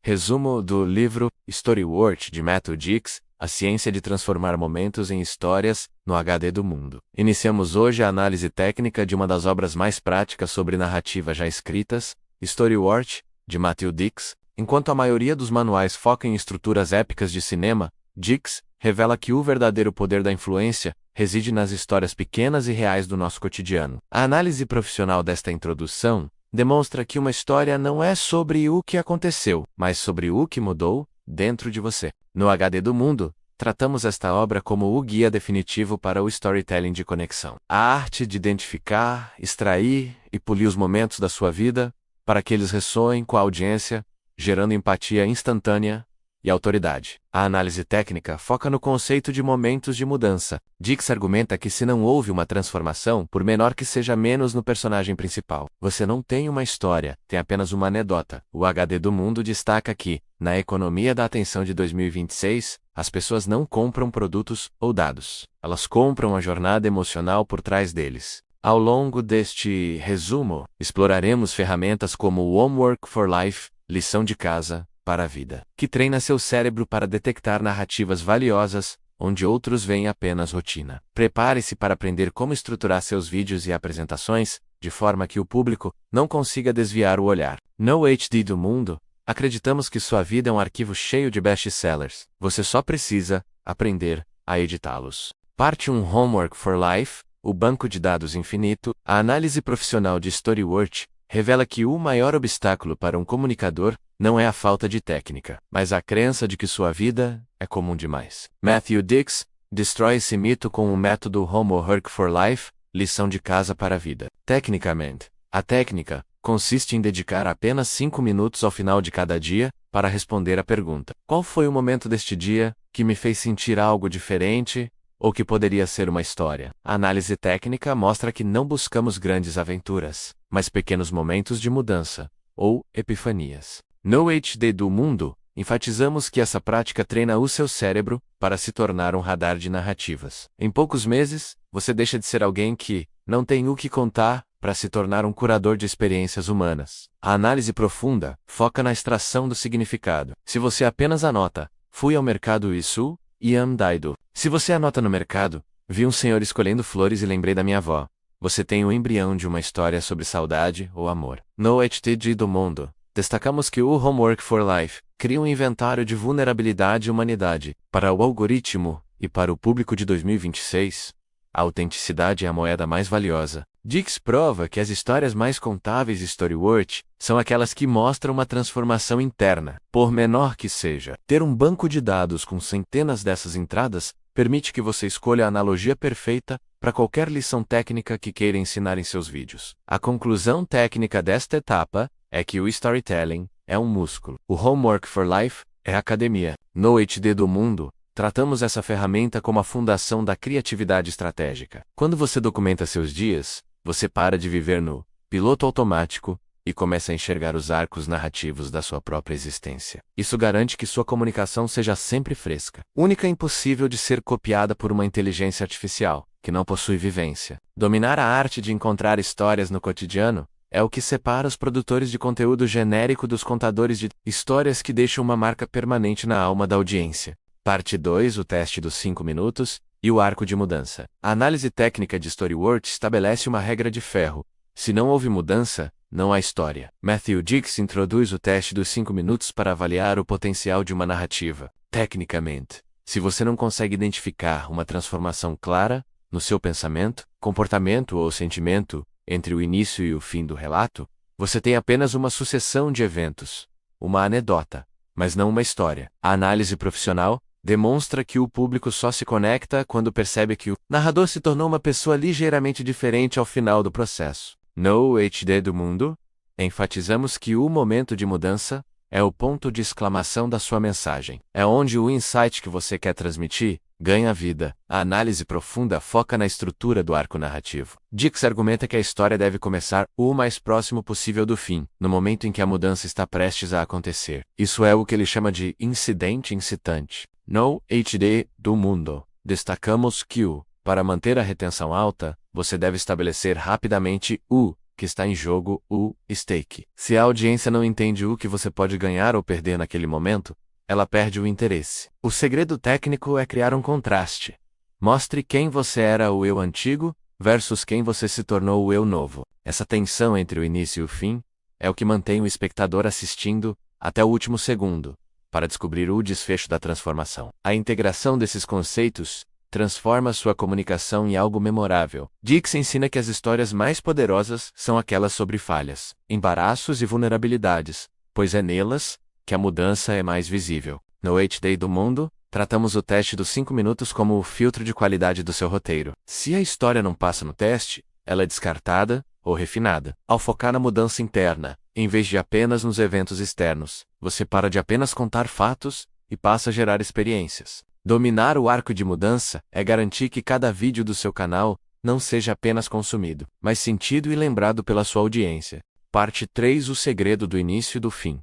Resumo do livro Storyworth de Matthew Dicks, A Ciência de Transformar Momentos em Histórias, no HD do Mundo. Iniciamos hoje a análise técnica de uma das obras mais práticas sobre narrativa já escritas, Storyworth, de Matthew Dicks. Enquanto a maioria dos manuais foca em estruturas épicas de cinema, Dicks revela que o verdadeiro poder da influência reside nas histórias pequenas e reais do nosso cotidiano. A análise profissional desta introdução demonstra que uma história não é sobre o que aconteceu, mas sobre o que mudou dentro de você. No HD do Mundo, tratamos esta obra como o guia definitivo para o storytelling de conexão. A arte de identificar, extrair e polir os momentos da sua vida para que eles ressoem com a audiência, gerando empatia instantânea e autoridade. A análise técnica foca no conceito de momentos de mudança. Dicks argumenta que se não houve uma transformação, por menor que seja menos no personagem principal, você não tem uma história, tem apenas uma anedota. O HD do Mundo destaca que, na economia da atenção de 2026, as pessoas não compram produtos ou dados. Elas compram a jornada emocional por trás deles. Ao longo deste resumo, exploraremos ferramentas como o Homework for Life, lição de casa para a vida, que treina seu cérebro para detectar narrativas valiosas, onde outros veem apenas rotina. Prepare-se para aprender como estruturar seus vídeos e apresentações, de forma que o público não consiga desviar o olhar. No HD do Mundo, acreditamos que sua vida é um arquivo cheio de best-sellers. Você só precisa aprender a editá-los. Parte 1 Homework for Life, o banco de dados infinito. A análise profissional de Storyworth revela que o maior obstáculo para um comunicador não é a falta de técnica, mas a crença de que sua vida é comum demais. Matthew Dicks destrói esse mito com o método Homework for Life, lição de casa para a vida. Tecnicamente, a técnica consiste em dedicar apenas 5 minutos ao final de cada dia para responder à pergunta: qual foi o momento deste dia que me fez sentir algo diferente ou que poderia ser uma história? A análise técnica mostra que não buscamos grandes aventuras, mas pequenos momentos de mudança, ou epifanias. No HD do Mundo, enfatizamos que essa prática treina o seu cérebro para se tornar um radar de narrativas. Em poucos meses, você deixa de ser alguém que não tem o que contar para se tornar um curador de experiências humanas. A análise profunda foca na extração do significado. Se você apenas anota, fui ao mercado isso e andaido. Se você anota no mercado, vi um senhor escolhendo flores e lembrei da minha avó. Você tem o embrião de uma história sobre saudade ou amor. No HD do Mundo, destacamos que o Homework for Life cria um inventário de vulnerabilidade e humanidade. Para o algoritmo e para o público de 2026, a autenticidade é a moeda mais valiosa. Dicks prova que as histórias mais contáveis de Storyworth são aquelas que mostram uma transformação interna, por menor que seja. Ter um banco de dados com centenas dessas entradas permite que você escolha a analogia perfeita para qualquer lição técnica que queira ensinar em seus vídeos. A conclusão técnica desta etapa é que o storytelling é um músculo. O Homework for Life é academia. No HD do Mundo, tratamos essa ferramenta como a fundação da criatividade estratégica. Quando você documenta seus dias, você para de viver no piloto automático e começa a enxergar os arcos narrativos da sua própria existência. Isso garante que sua comunicação seja sempre fresca, única e impossível de ser copiada por uma inteligência artificial, que não possui vivência. Dominar a arte de encontrar histórias no cotidiano é o que separa os produtores de conteúdo genérico dos contadores de histórias que deixam uma marca permanente na alma da audiência. Parte 2 O teste dos 5 minutos e o arco de mudança. A análise técnica de Storyworth estabelece uma regra de ferro: se não houve mudança, não há história. Matthew Dicks introduz o teste dos 5 minutos para avaliar o potencial de uma narrativa. Tecnicamente, se você não consegue identificar uma transformação clara no seu pensamento, comportamento ou sentimento entre o início e o fim do relato, você tem apenas uma sucessão de eventos, uma anedota, mas não uma história. A análise profissional demonstra que o público só se conecta quando percebe que o narrador se tornou uma pessoa ligeiramente diferente ao final do processo. No HD do Mundo, enfatizamos que o momento de mudança é o ponto de exclamação da sua mensagem. É onde o insight que você quer transmitir ganha vida. A análise profunda foca na estrutura do arco narrativo. Dicks argumenta que a história deve começar o mais próximo possível do fim, no momento em que a mudança está prestes a acontecer. Isso é o que ele chama de incidente incitante. No HD do Mundo, destacamos que para manter a retenção alta, você deve estabelecer rapidamente o que está em jogo, o stake. Se a audiência não entende o que você pode ganhar ou perder naquele momento, ela perde o interesse. O segredo técnico é criar um contraste. Mostre quem você era o eu antigo versus quem você se tornou o eu novo. Essa tensão entre o início e o fim é o que mantém o espectador assistindo até o último segundo, para descobrir o desfecho da transformação. A integração desses conceitos transforma sua comunicação em algo memorável. Dix ensina que as histórias mais poderosas são aquelas sobre falhas, embaraços e vulnerabilidades, pois é nelas que a mudança é mais visível. No HD do Mundo, tratamos o teste dos 5 minutos como o filtro de qualidade do seu roteiro. Se a história não passa no teste, ela é descartada ou refinada. Ao focar na mudança interna, em vez de apenas nos eventos externos, você para de apenas contar fatos e passa a gerar experiências. Dominar o arco de mudança é garantir que cada vídeo do seu canal não seja apenas consumido, mas sentido e lembrado pela sua audiência. Parte 3: O segredo do início e do fim.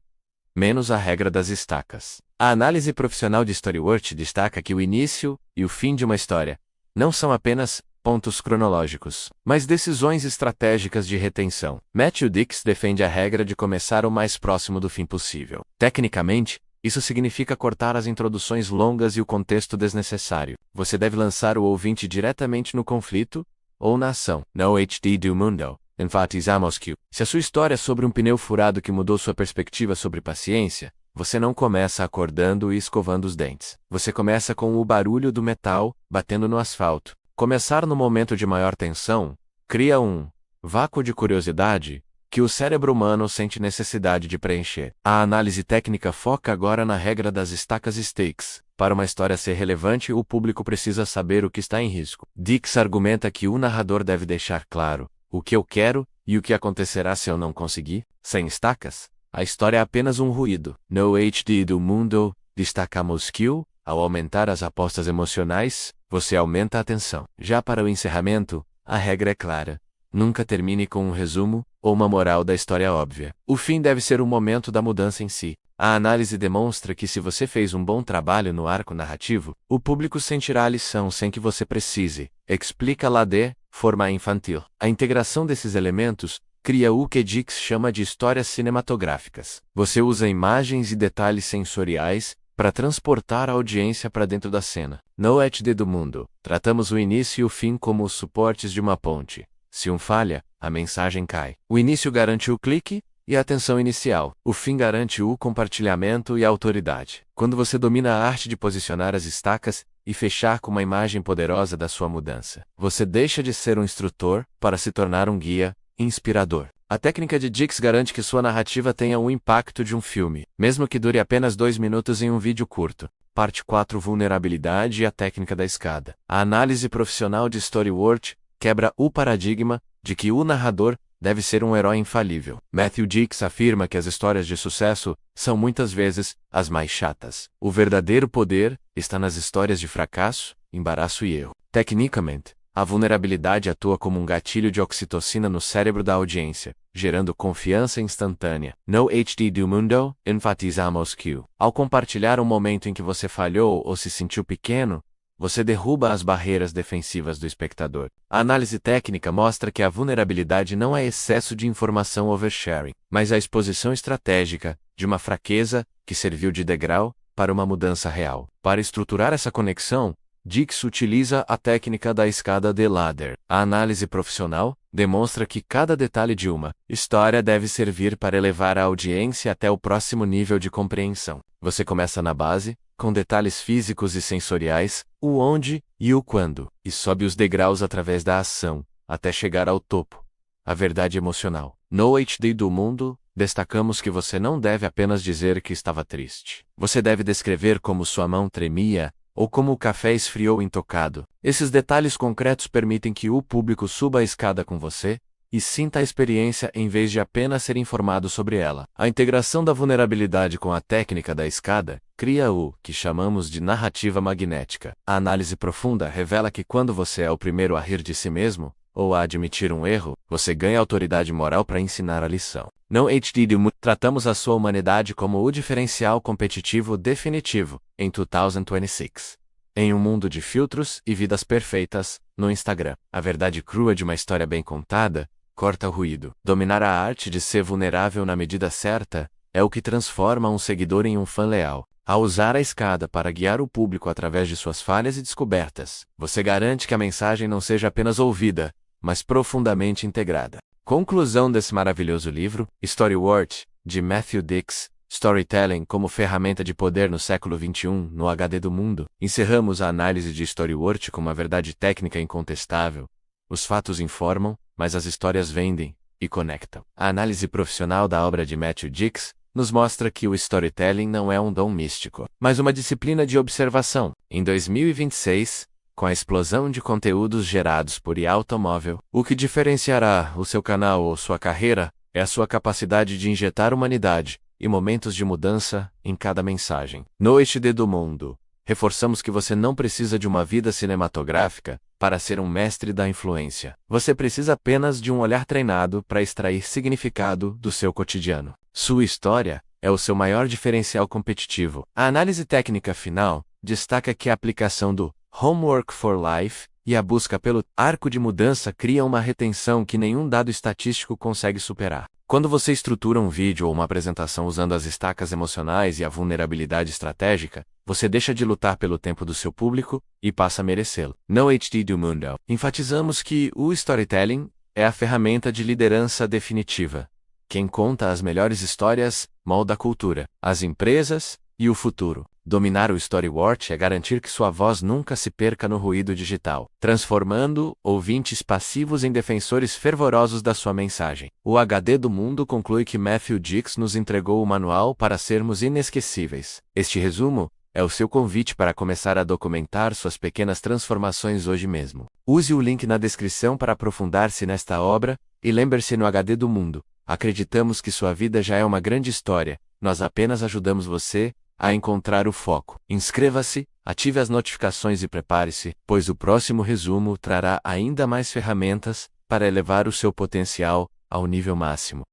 Menos a regra das estacas. A análise profissional de StoryWorth destaca que o início e o fim de uma história não são apenas pontos cronológicos, mas decisões estratégicas de retenção. Matthew Dix defende a regra de começar o mais próximo do fim possível. Tecnicamente, isso significa cortar as introduções longas e o contexto desnecessário. Você deve lançar o ouvinte diretamente no conflito ou na ação. No HD do Mundo, enfatizamos que, se a sua história é sobre um pneu furado que mudou sua perspectiva sobre paciência, você não começa acordando e escovando os dentes. Você começa com o barulho do metal batendo no asfalto. Começar no momento de maior tensão cria um vácuo de curiosidade que o cérebro humano sente necessidade de preencher. A análise técnica foca agora na regra das estacas stakes. Para uma história ser relevante, o público precisa saber o que está em risco. Dix argumenta que o narrador deve deixar claro o que eu quero e o que acontecerá se eu não conseguir. Sem estacas, a história é apenas um ruído. No HD do Mundo, destacamos que, ao aumentar as apostas emocionais, você aumenta a tensão. Já para o encerramento, a regra é clara. Nunca termine com um resumo ou uma moral da história óbvia. O fim deve ser o momento da mudança em si. A análise demonstra que se você fez um bom trabalho no arco narrativo, o público sentirá a lição sem que você precise. Explica lá de forma infantil. A integração desses elementos cria o que Dix chama de histórias cinematográficas. Você usa imagens e detalhes sensoriais para transportar a audiência para dentro da cena. No HD do Mundo, tratamos o início e o fim como os suportes de uma ponte. Se um falha, a mensagem cai. O início garante o clique e a atenção inicial. O fim garante o compartilhamento e a autoridade. Quando você domina a arte de posicionar as estacas e fechar com uma imagem poderosa da sua mudança, você deixa de ser um instrutor para se tornar um guia inspirador. A técnica de Dix garante que sua narrativa tenha o impacto de um filme, mesmo que dure apenas 2 minutos em um vídeo curto. Parte 4: Vulnerabilidade e a técnica da escada. A análise profissional de StoryWorth quebra o paradigma de que o narrador deve ser um herói infalível. Matthew Dix afirma que as histórias de sucesso são muitas vezes as mais chatas. O verdadeiro poder está nas histórias de fracasso, embaraço e erro. Tecnicamente, a vulnerabilidade atua como um gatilho de oxitocina no cérebro da audiência, gerando confiança instantânea. No HD do Mundo, enfatizamos que, ao compartilhar um momento em que você falhou ou se sentiu pequeno, você derruba as barreiras defensivas do espectador. A análise técnica mostra que a vulnerabilidade não é excesso de informação oversharing, mas a exposição estratégica de uma fraqueza que serviu de degrau para uma mudança real. Para estruturar essa conexão, Dix utiliza a técnica da escada de ladder. A análise profissional demonstra que cada detalhe de uma história deve servir para elevar a audiência até o próximo nível de compreensão. Você começa na base, com detalhes físicos e sensoriais, o onde e o quando, e sobe os degraus através da ação, até chegar ao topo, a verdade emocional. No HD do Mundo, destacamos que você não deve apenas dizer que estava triste. Você deve descrever como sua mão tremia, ou como o café esfriou intocado. Esses detalhes concretos permitem que o público suba a escada com você e sinta a experiência em vez de apenas ser informado sobre ela. A integração da vulnerabilidade com a técnica da escada cria o que chamamos de narrativa magnética. A análise profunda revela que quando você é o primeiro a rir de si mesmo, ou a admitir um erro, você ganha autoridade moral para ensinar a lição. No HD tratamos a sua humanidade como o diferencial competitivo definitivo em 2026. Em um mundo de filtros e vidas perfeitas, no Instagram, a verdade crua de uma história bem contada corta o ruído. Dominar a arte de ser vulnerável na medida certa é o que transforma um seguidor em um fã leal. Ao usar a escada para guiar o público através de suas falhas e descobertas, você garante que a mensagem não seja apenas ouvida, mas profundamente integrada. Conclusão desse maravilhoso livro, Storyworth, de Matthew Dicks, Storytelling como ferramenta de poder no século XXI, no HD do mundo. Encerramos a análise de Storyworth com uma verdade técnica incontestável. Os fatos informam, mas as histórias vendem e conectam. A análise profissional da obra de Matthew Dicks nos mostra que o storytelling não é um dom místico, mas uma disciplina de observação. Em 2026, com a explosão de conteúdos gerados por IA automóvel, o que diferenciará o seu canal ou sua carreira é a sua capacidade de injetar humanidade e momentos de mudança em cada mensagem. No HD do mundo, reforçamos que você não precisa de uma vida cinematográfica para ser um mestre da influência. Você precisa apenas de um olhar treinado para extrair significado do seu cotidiano. Sua história é o seu maior diferencial competitivo. A análise técnica final destaca que a aplicação do Homework for Life e a busca pelo arco de mudança criam uma retenção que nenhum dado estatístico consegue superar. Quando você estrutura um vídeo ou uma apresentação usando as estacas emocionais e a vulnerabilidade estratégica, você deixa de lutar pelo tempo do seu público e passa a merecê-lo. No HD do mundo, enfatizamos que o storytelling é a ferramenta de liderança definitiva. Quem conta as melhores histórias molda a cultura, as empresas e o futuro. Dominar o Storyworth é garantir que sua voz nunca se perca no ruído digital, transformando ouvintes passivos em defensores fervorosos da sua mensagem. O HD do mundo conclui que Matthew Dicks nos entregou o manual para sermos inesquecíveis. Este resumo é o seu convite para começar a documentar suas pequenas transformações hoje mesmo. Use o link na descrição para aprofundar-se nesta obra e lembre-se no HD do mundo. Acreditamos que sua vida já é uma grande história, nós apenas ajudamos você a encontrar o foco. Inscreva-se, ative as notificações e prepare-se, pois o próximo resumo trará ainda mais ferramentas para elevar o seu potencial ao nível máximo.